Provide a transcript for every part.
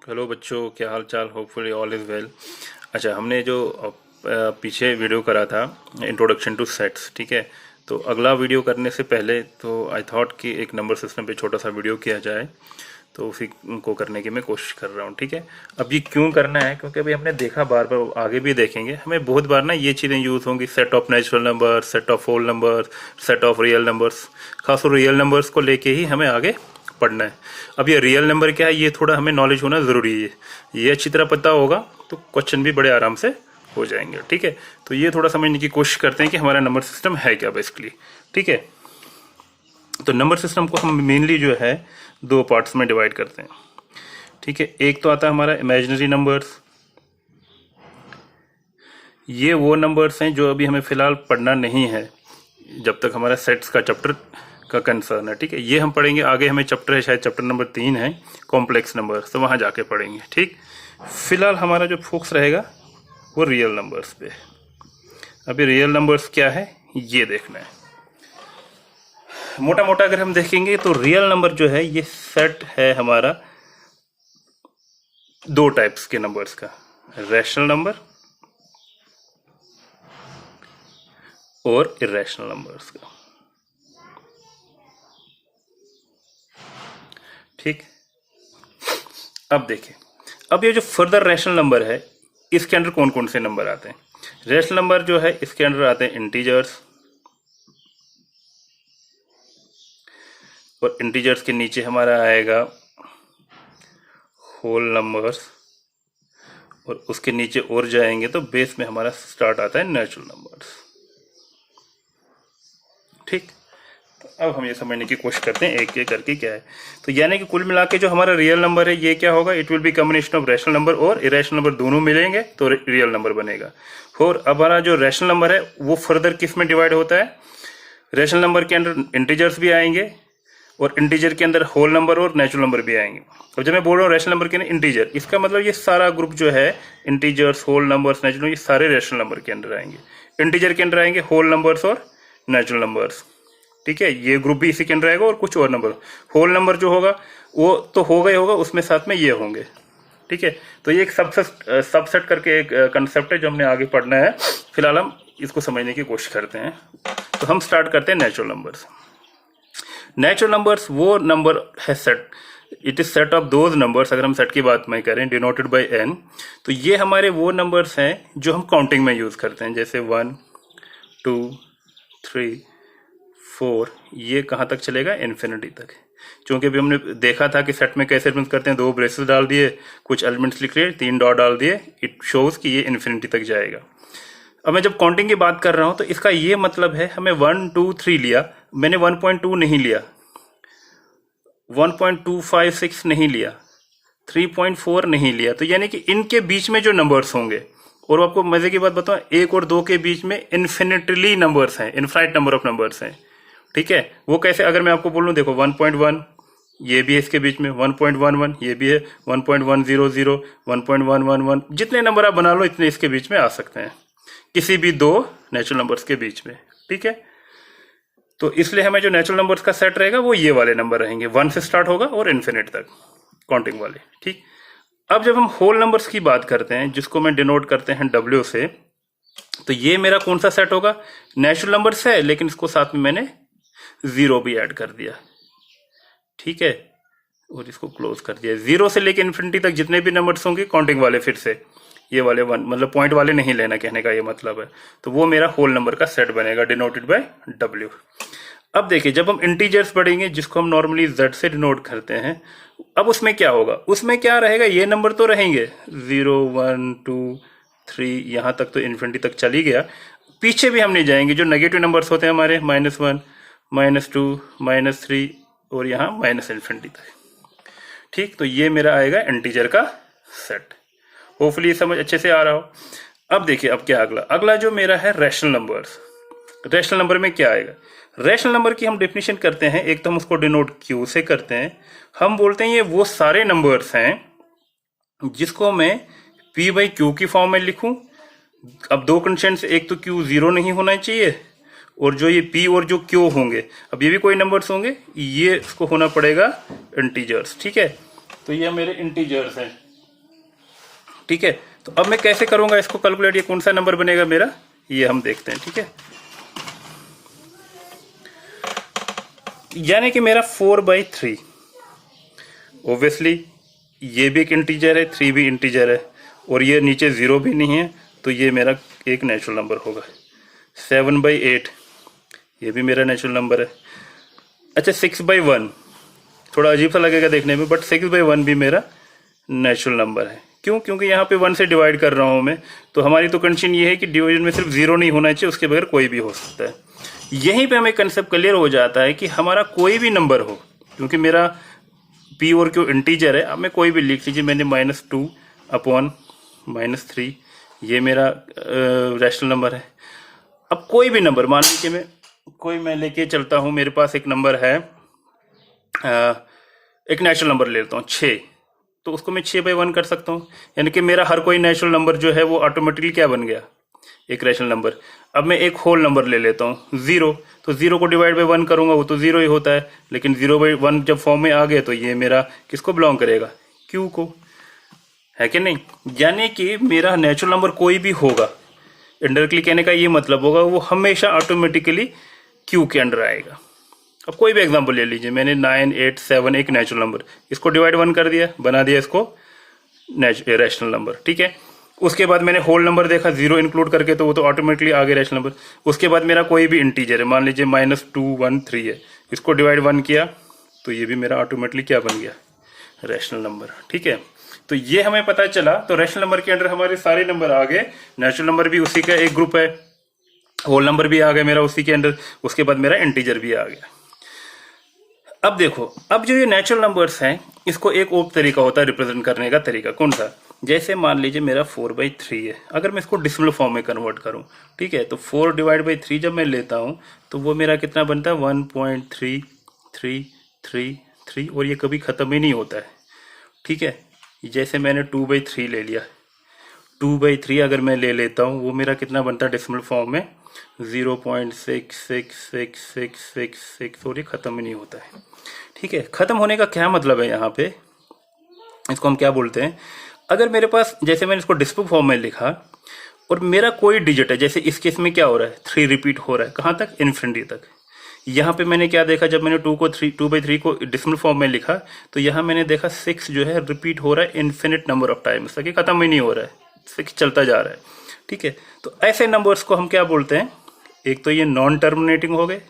Hello बच्चों, क्या हाल चाल। Hopefully all is well. अच्छा, हमने जो पीछे वीडियो करा था इंट्रोडक्शन टू सेट्स, ठीक है। तो अगला वीडियो करने से पहले तो आई थॉट कि एक नंबर सिस्टम पे छोटा सा वीडियो किया जाए, तो उसी को करने की मैं कोशिश कर रहा हूँ, ठीक है। अब ये क्यों करना है, क्योंकि अभी हमने देखा, बार बार आगे भी देखेंगे, हमें बहुत बार ना ये चीज़ें यूज़ होंगी, set of natural number, set of whole number, set of real numbers. खासकर रियल नंबर्स को लेके ही हमें आगे पढ़ना है। अब ये रियल नंबर क्या है, ये थोड़ा हमें नॉलेज होना ज़रूरी है। ये अच्छी तरह पता होगा तो क्वेश्चन भी बड़े आराम से हो जाएंगे, ठीक है। तो ये थोड़ा समझने की कोशिश करते हैं कि हमारा नंबर सिस्टम है क्या बेसिकली, ठीक है। तो नंबर सिस्टम को हम मेनली जो है दो पार्ट्स में डिवाइड करते हैं, ठीक है। एक तो आता है हमारा इमेजिनरी नंबर्स। ये वो नंबर्स हैं जो अभी हमें फ़िलहाल पढ़ना नहीं है, जब तक हमारा सेट्स का चैप्टर का कंसर्न है, ठीक है। ये हम पढ़ेंगे आगे, हमें चैप्टर है, शायद चैप्टर नंबर 3 है, कॉम्प्लेक्स नंबर, तो वहाँ जाके पढ़ेंगे, ठीक। फिलहाल हमारा जो फोकस रहेगा वो रियल नंबर्स पे। अभी रियल नंबर्स क्या है ये देखना है। मोटा मोटा अगर हम देखेंगे तो रियल नंबर जो है ये सेट है हमारा दो टाइप्स के नंबर्स का, रैशनल नंबर और इरेशनल नंबर्स का, ठीक। अब देखिए, अब ये जो फर्दर रैशनल नंबर है, इसके अंदर कौन कौन से नंबर आते हैं। रैशनल नंबर जो है इसके अंदर आते हैं इंटीजर्स, और इंटीजर्स के नीचे हमारा आएगा होल नंबर्स, और उसके नीचे और जाएंगे तो बेस में हमारा स्टार्ट आता है नेचुरल नंबर्स, ठीक। तो अब हम ये समझने की कोशिश करते हैं एक एक करके क्या है। तो यानी कि कुल मिला के जो हमारा रियल नंबर है ये क्या होगा, it will be combination of rational number और इरेशनल नंबर, दोनों मिलेंगे तो रियल नंबर बनेगा। और अब हमारा जो रैशनल नंबर है वो फर्दर किस में डिवाइड होता है, रैशनल नंबर के अंदर इंटीजर्स भी आएंगे और इंटीजर के अंदर होल नंबर और नेचुरल नंबर भी आएंगे। अब जब मैं बोल रहा हूँ रैशनल नंबर के अंदर इंटीजर, इसका मतलब ये सारा ग्रुप जो है इंटीजर्स, होल नंबर्स, नेचुरल, ये सारे रैशनल नंबर के अंदर आएंगे। इंटीजर के अंदर आएंगे होल नंबर्स और नेचुरल नंबर्स, ठीक है। ये ग्रुप भी इसी के अंदर आएगा और कुछ और नंबर। होल नंबर जो होगा वो तो होगा ही होगा, उसमें साथ में ये होंगे, ठीक है। तो ये एक सबसेट करके एक कंसेप्ट है जो हमने आगे पढ़ना है। फिलहाल हम इसको समझने की कोशिश करते हैं। तो हम स्टार्ट करते हैं नेचुरल नंबर्स। नेचुरल नंबर्स वो नंबर है set, it is set of those numbers, अगर हम सेट की बात में करें, डिनोटेड बाय n। तो ये हमारे वो नंबर्स हैं जो हम काउंटिंग में यूज करते हैं, जैसे 1 2 3 4, ये कहाँ तक चलेगा, इन्फिनिटी तक। क्योंकि अभी हमने देखा था कि सेट में कैसे एलिमेंट्स करते हैं, दो ब्रेसेस डाल दिए, कुछ एलिमेंट्स लिख लिए, 3 डॉट डाल दिए, इट शोज कि ये इन्फिनिटी तक जाएगा। अब मैं जब काउंटिंग की बात कर रहा हूं तो इसका ये मतलब है, हमें 1 2 3 लिया, मैंने 1.2 नहीं लिया, 1.256 नहीं लिया, 3.4 नहीं लिया। तो यानी कि इनके बीच में जो नंबर्स होंगे, और आपको मजे की बात बताऊं, 1 और 2 के बीच में इन्फिनिटली नंबर्स हैं, इनफाइनाइट नंबर ऑफ नंबर्स हैं, ठीक है। वो कैसे, अगर मैं आपको बोलूं, देखो 1.1 ये भी है इसके बीच में, 1.11 ये भी है, 1.100 1.111, जितने नंबर आप बना लो इतने इसके बीच में आ सकते हैं, किसी भी दो नेचुरल नंबर्स के बीच में, ठीक है। तो इसलिए हमें जो नेचुरल नंबर्स का सेट रहेगा वो ये वाले नंबर रहेंगे, 1 से स्टार्ट होगा और इन्फिनिट तक काउंटिंग वाले, ठीक। अब जब हम होल नंबर्स की बात करते हैं, जिसको मैं डिनोट करते हैं W से, तो ये मेरा कौन सा सेट होगा, नेचुरल नंबर्स है, लेकिन इसको साथ में मैंने 0 भी ऐड कर दिया, ठीक है, और इसको क्लोज कर दिया। 0 से लेकर इन्फिनिटी तक जितने भी नंबर्स होंगे काउंटिंग वाले, फिर से ये वाले 1, मतलब पॉइंट वाले नहीं लेना, कहने का ये मतलब है। तो वो मेरा होल नंबर का सेट बनेगा, डिनोटेड बाय W। अब देखिए, जब हम इंटीजर्स पढ़ेंगे, जिसको हम नॉर्मली Z से डिनोट करते हैं, अब उसमें क्या होगा, उसमें क्या रहेगा, ये नंबर तो रहेंगे 0 1 2 3, यहां तक तो इन्फिनिटी तक चली गया। पीछे भी हम नहीं जाएंगे, जो नेगेटिव नंबर्स होते हैं हमारे, -1 -2 -3 और यहाँ माइनस इन्फिनिटी तक, ठीक। तो ये मेरा आएगा इंटीजर का सेट। होपफुली ये समझ अच्छे से आ रहा हो। अब देखिए, अब क्या अगला जो मेरा है रैशनल नंबर्स। रैशनल नंबर में क्या आएगा, रैशनल नंबर की हम डेफिनेशन करते हैं, एक तो हम उसको डिनोट Q से करते हैं। हम बोलते हैं ये वो सारे नंबर्स हैं जिसको मैं P/Q की फॉर्म में लिखूं। अब दो कंडीशंस, एक तो Q 0 नहीं होना चाहिए, और जो ये P और जो Q होंगे, अब ये भी कोई नंबर्स होंगे, ये इसको होना पड़ेगा इंटीजर्स, ठीक है। तो ये मेरे इंटीजर्स हैं, ठीक है, तो अब मैं कैसे करूंगा इसको कैलकुलेट, ये कौन सा नंबर बनेगा मेरा, ये हम देखते हैं। ठीक है, यानी कि मेरा 4/3, ऑब्वियसली ये भी एक इंटीजर है, 3 भी इंटीजर है, और ये नीचे 0 भी नहीं है, तो ये मेरा एक नेचुरल नंबर होगा। 7/8 ये भी मेरा नेचुरल नंबर है। अच्छा, 6/1 थोड़ा अजीब सा लगेगा देखने में, बट 6/1 भी मेरा नेचुरल नंबर है। क्यों? क्योंकि यहाँ पे 1 से डिवाइड कर रहा हूँ मैं, तो हमारी तो कंडीशन ये है कि डिवीजन में सिर्फ 0 नहीं होना चाहिए, उसके बगैर कोई भी हो सकता है। यहीं पे हमें कंसेप्ट क्लियर हो जाता है कि हमारा कोई भी नंबर हो, क्योंकि मेरा पी और क्यू इंटीजर है, अब मैं कोई भी लिख लीजिए, मैंने -2/-3 ये मेरा रैशनल नंबर है। अब कोई भी नंबर मान लीजिए मैं लेके चलता हूँ, मेरे पास एक नंबर है, एक नेचुरल नंबर ले लेता हूँ 6, तो उसको मैं 6/1 कर सकता हूँ, यानी कि मेरा हर कोई नेचुरल नंबर जो है वो ऑटोमेटिकली क्या बन गया, एक रैशनल नंबर। अब मैं एक होल नंबर ले लेता हूँ 0, तो 0 को डिवाइड बाई 1 करूंगा, वो तो 0 ही होता है, लेकिन 0/1 जब फॉर्म में आ गया तो ये मेरा किसको बिलोंग करेगा, क्यू को, है कि नहीं। यानी कि मेरा नेचुरल नंबर कोई भी होगा, इंडायरेक्टली कहने का ये मतलब होगा वो हमेशा ऑटोमेटिकली क्यू के अंडर आएगा। अब कोई भी एग्जांपल ले लीजिए, मैंने 9, 8, 7 एक नेचुरल नंबर, इसको डिवाइड 1 कर दिया, बना दिया इसको रैशनल नंबर। ठीक है, उसके बाद मैंने होल नंबर देखा 0 इंक्लूड करके, तो वो तो ऑटोमेटिकली आ गया रैशनल नंबर। उसके बाद मेरा कोई भी इंटीजर है, मान लीजिए -2, 1, 3 है, इसको डिवाइड 1 किया तो ये भी मेरा ऑटोमेटिकली क्या बन गया, रैशनल नंबर। ठीक है, तो ये हमें पता चला, तो रैशनल नंबर के अंदर हमारे सारे नंबर आ गए, नेचुरल नंबर भी उसी का एक ग्रुप है, होल नंबर भी आ गया मेरा उसी के अंदर, उसके बाद मेरा इंटीजर भी आ गया। अब देखो, अब जो ये नेचुरल नंबर्स हैं, इसको एक और तरीका होता है रिप्रेजेंट करने का तरीका, कौन सा, जैसे मान लीजिए मेरा 4/3 है, अगर मैं इसको डिसिमल फॉर्म में कन्वर्ट करूं, ठीक है, तो 4/3 जब मैं लेता हूं तो वो मेरा कितना बनता है, 1.3333, और ये कभी खत्म ही नहीं होता है। ठीक है, जैसे मैंने 2/3 ले लिया, 2/3 अगर मैं ले लेता हूँ, वो मेरा कितना बनता है डिसिमल फॉर्म में, 0.66666, और ये खत्म ही नहीं होता है। ठीक है, खत्म होने का क्या मतलब है, यहाँ पे इसको हम क्या बोलते हैं, अगर मेरे पास, जैसे मैंने इसको डिसिमल फॉर्म में लिखा और मेरा कोई डिजिट है, जैसे इस केस में क्या हो रहा है, 3 रिपीट हो रहा है, कहाँ तक, इन्फिनिटी तक। यहाँ पे मैंने क्या देखा, जब मैंने 2/3 को डिसिमल फॉर्म में लिखा, तो यहाँ मैंने देखा 6 जो है रिपीट हो रहा है इन्फिनिट नंबर ऑफ टाइम्स तक, खत्म ही नहीं हो रहा है, 6 चलता जा रहा है। ठीक है, तो ऐसे नंबर्स को हम क्या बोलते हैं, एक तो ये नॉन टर्मिनेटिंग हो गए,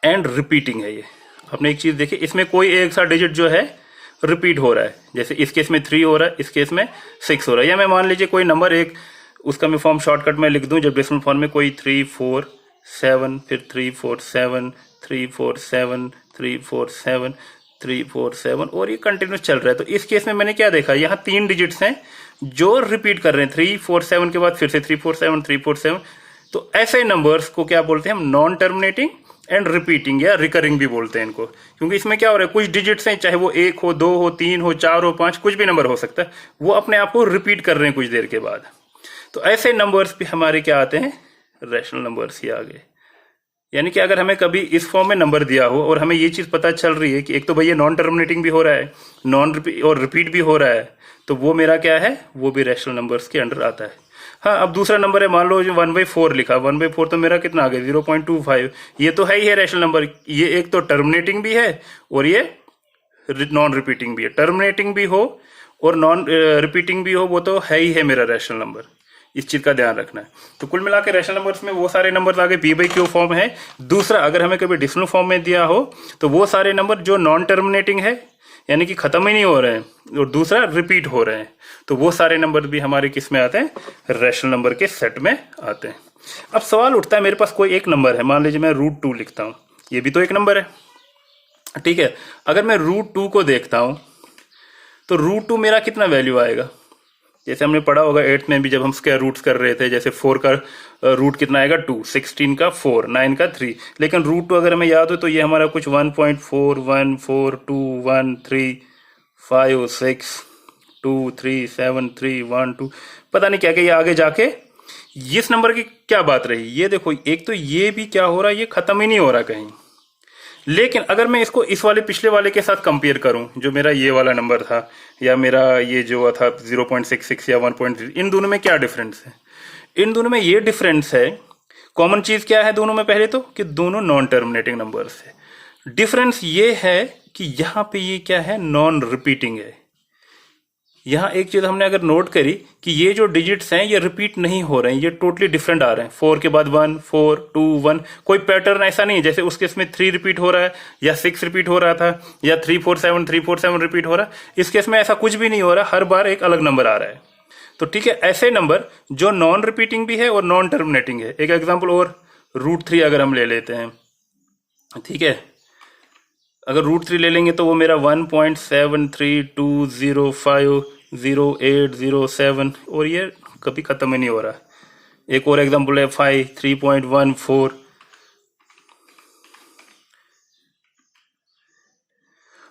एंड रिपीटिंग है। ये आपने एक चीज देखी, इसमें कोई एक सा डिजिट जो है रिपीट हो रहा है, जैसे इस केस में 3 हो रहा है, इस केस में 6 हो रहा है, या मैं मान लीजिए कोई नंबर एक, उसका मैं फॉर्म शॉर्टकट में लिख दूं, जब डेसिमल फॉर्म में कोई 3 4 7, फिर 3 4 7, 3 4 7, 3 4 7, 3 4 7, और ये कंटिन्यूस चल रहा है। तो इस केस में मैंने क्या देखा, यहाँ 3 डिजिट्स हैं जो रिपीट कर रहे हैं, 3 4 7 के बाद फिर से 3 4 7, 3 4 7। तो ऐसे नंबर्स को क्या बोलते हैं हम, नॉन टर्मिनेटिंग एंड रिपीटिंग या रिकरिंग भी बोलते हैं इनको, क्योंकि इसमें क्या हो रहा है, कुछ डिजिट्स हैं, चाहे वो 1 हो, 2 हो, 3 हो, 4 हो, 5, कुछ भी नंबर हो सकता है, वो अपने आप को रिपीट कर रहे हैं कुछ देर के बाद। तो ऐसे नंबर्स भी हमारे क्या आते हैं, रैशनल नंबर्स ही आ गए। यानी कि अगर हमें कभी इस फॉर्म में नंबर दिया हो और हमें ये चीज पता चल रही है कि एक तो भैया नॉन टर्मिनेटिंग भी हो रहा है, नॉन रिपीट और रिपीट भी हो रहा है, तो वो मेरा क्या है, वो भी रैशनल नंबर्स के अंडर आता है। हाँ, अब दूसरा नंबर है, मान लो जो 1/4 लिखा, 1/4 तो मेरा कितना आ गया, 0.25, ये तो है ही है रैशनल नंबर। ये एक तो टर्मिनेटिंग भी है और ये नॉन रिपीटिंग भी है। टर्मिनेटिंग भी हो और नॉन रिपीटिंग भी हो, वो तो है ही है मेरा रैशनल नंबर, इस चीज का ध्यान रखना है। तो कुल मिला के रैशनल नंबर्स में वो सारे नंबर्स आगे p/q फॉर्म है। दूसरा, अगर हमें कभी डिसिमल फॉर्म में दिया हो तो वो सारे नंबर जो नॉन टर्मिनेटिंग है, यानी कि खत्म ही नहीं हो रहे हैं, और दूसरा रिपीट हो रहे हैं, तो वो सारे नंबर भी हमारे किस में आते हैं, रैशनल नंबर के सेट में आते हैं। अब सवाल उठता है, मेरे पास कोई एक नंबर है, मान लीजिए मैं √2 लिखता हूं, ये भी तो एक नंबर है। ठीक है, अगर मैं √2 को देखता हूं तो √2 मेरा कितना वैल्यू आएगा, जैसे हमने पढ़ा होगा 8th में भी जब हम स्क्वायर रूट्स कर रहे थे, जैसे 4 का रूट कितना आएगा 2, 16 का 4, 9 का 3, लेकिन √2 अगर हमें याद हो तो ये हमारा कुछ 1.414213526732 पता नहीं क्या क्या, ये आगे जाके इस नंबर की क्या बात रही। ये देखो, एक तो ये भी क्या हो रहा है, ये खत्म ही नहीं हो रहा कहीं, लेकिन अगर मैं इसको इस वाले पिछले वाले के साथ कंपेयर करूं, जो मेरा ये वाला नंबर था या मेरा ये जो था 0.66 या 1.3, इन दोनों में क्या डिफरेंस है? इन दोनों में ये डिफरेंस है, कॉमन चीज क्या है दोनों में? पहले तो कि दोनों नॉन टर्मिनेटिंग नंबर्स है। डिफरेंस ये है कि यहां पे ये क्या है, नॉन रिपीटिंग है। यहां एक चीज हमने अगर नोट करी कि ये जो डिजिट्स हैं ये रिपीट नहीं हो रहे हैं, ये टोटली डिफरेंट आ रहे हैं। 4 के बाद 1, 4, 2, 1, कोई पैटर्न ऐसा नहीं है जैसे उस केस में 3 रिपीट हो रहा है या 6 रिपीट हो रहा था या 347 रिपीट हो रहा है। इस केस में ऐसा कुछ भी नहीं हो रहा, हर बार एक अलग नंबर आ रहा है। तो ठीक है, ऐसे नंबर जो नॉन रिपीटिंग भी है और नॉन टर्मिनेटिंग है। एक एग्जाम्पल और, √3 अगर हम ले लेते हैं, ठीक है, अगर √3 ले लेंगे तो वो मेरा 1.7320500807 और ये कभी खत्म ही नहीं हो रहा। एक और एग्जांपल है 5 3.14,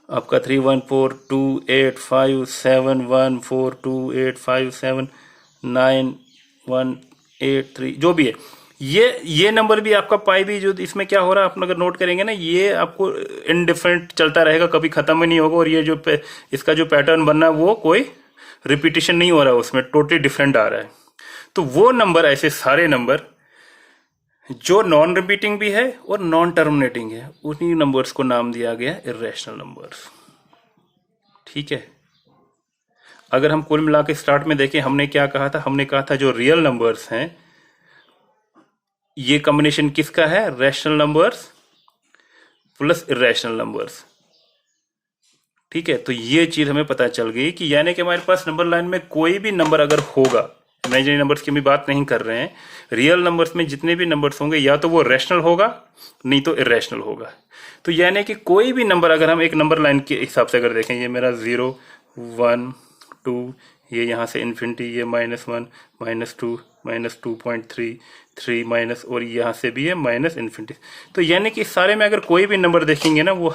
आपका 31428571428579183 जो भी है। ये नंबर भी आपका पाई भी जो इसमें क्या हो रहा है आप अगर नोट करेंगे ना, ये आपको इनडिफरेंट चलता रहेगा, कभी खत्म ही नहीं होगा। और ये जो इसका जो पैटर्न बनना है वो कोई रिपीटिशन नहीं हो रहा है, उसमें टोटली डिफरेंट आ रहा है। तो वो नंबर, ऐसे सारे नंबर जो नॉन रिपीटिंग भी है और नॉन टर्मिनेटिंग है, उन्हीं नंबर्स को नाम दिया गया इर्रेशनल नंबर्स। ठीक है, अगर हम कुल मिला के स्टार्ट में देखें, हमने क्या कहा था? हमने कहा था जो रियल नंबर्स हैं ये कॉम्बिनेशन किसका है? Rational numbers plus irrational numbers. ठीक है, तो ये चीज हमें पता चल गई कि यानी कि हमारे पास नंबर लाइन में कोई भी नंबर अगर होगा, इमेजिनरी नंबर्स की भी बात नहीं कर रहे हैं, रियल नंबर्स में जितने भी नंबर्स होंगे या तो वो रैशनल होगा नहीं तो इर्रेशनल होगा। तो यानी कि कोई भी नंबर अगर हम एक नंबर लाइन के हिसाब से अगर देखें, ये मेरा 0 1 2, ये यहाँ से इन्फिनिटी, ये -1 -2 -2.3 3 माइनस, और यहाँ से भी है माइनस इन्फिनिटी। तो यानी कि सारे में अगर कोई भी नंबर देखेंगे ना वो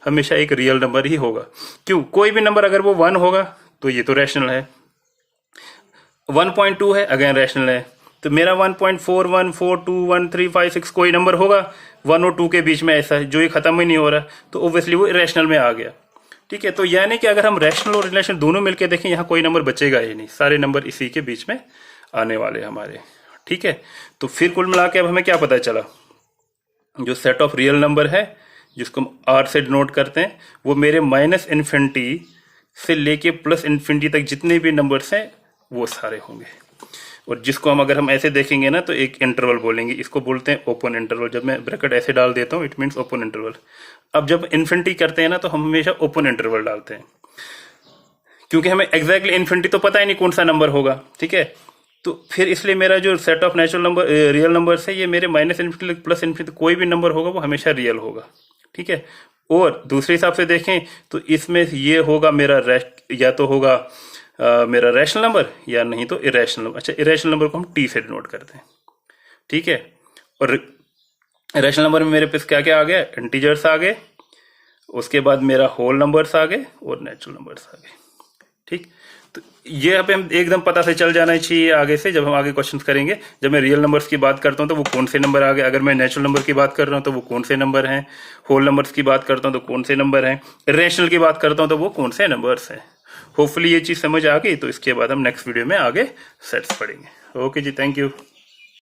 हमेशा एक रियल नंबर ही होगा। क्यों? कोई भी नंबर अगर वो 1 होगा तो ये तो रैशनल है, 1.2 है अगेन रैशनल है। तो मेरा 1.4 1 4 2 1 3 5 6 कोई नंबर होगा 1 और 2 के बीच में ऐसा है जो ये खत्म ही नहीं हो रहा, तो ओब्वियसली वो इरेशनल में आ गया। ठीक है, तो यानी कि अगर हम रैशनल और इरेशनल दोनों मिलकर देखें, यहाँ कोई नंबर बचेगा ही नहीं, सारे नंबर इसी के बीच में आने वाले हमारे। ठीक है, तो फिर कुल मिला के अब हमें क्या पता चला? जो सेट ऑफ रियल नंबर है जिसको हम आर से डिनोट करते हैं, वो मेरे माइनस इन्फिनिटी से लेके प्लस इन्फिनिटी तक जितने भी नंबर्स हैं वो सारे होंगे। और जिसको हम अगर हम ऐसे देखेंगे ना तो एक इंटरवल बोलेंगे, इसको बोलते हैं ओपन इंटरवल। जब मैं ब्रैकेट ऐसे डाल देता हूँ इट मीन्स ओपन इंटरवल। अब जब इन्फिनिटी करते हैं ना तो हम हमेशा ओपन इंटरवल डालते हैं, क्योंकि हमें एग्जैक्टली इन्फिनिटी तो पता ही नहीं कौन सा नंबर होगा। ठीक है, तो फिर इसलिए मेरा जो set of natural number real numbers है, ये मेरे माइनस इन्फिनिटी प्लस इन्फिनिटी कोई भी नंबर होगा वो हमेशा रियल होगा। ठीक है, और दूसरे हिसाब से देखें तो इसमें ये होगा मेरा या तो होगा मेरा रैशनल नंबर या नहीं तो इरेशनल नंबर। अच्छा, इरेशनल नंबर को हम टी से डिनोट करते हैं। ठीक है, और रैशनल नंबर में मेरे पास क्या क्या आ गया? इंटीजर्स आ गए, उसके बाद मेरा होल नंबर्स आ गए और नेचुरल नंबर्स आ गए। ठीक, तो ये अब हम एकदम पता से चल जाना चाहिए आगे से, जब हम आगे क्वेश्चंस करेंगे। जब मैं रियल नंबर्स की बात करता हूँ तो वो कौन से नंबर आ गए, अगर मैं नेचुरल नंबर की बात कर रहा हूँ तो वो कौन से नंबर हैं, होल नंबर्स की बात करता हूँ तो कौन से नंबर हैं, इरेशनल की बात करता हूँ तो वो कौन से नंबर्स हैं। होपफुली ये चीज़ समझ आ गई, तो इसके बाद हम नेक्स्ट वीडियो में आगे सेट्स पढ़ेंगे। Okay ji, thank you.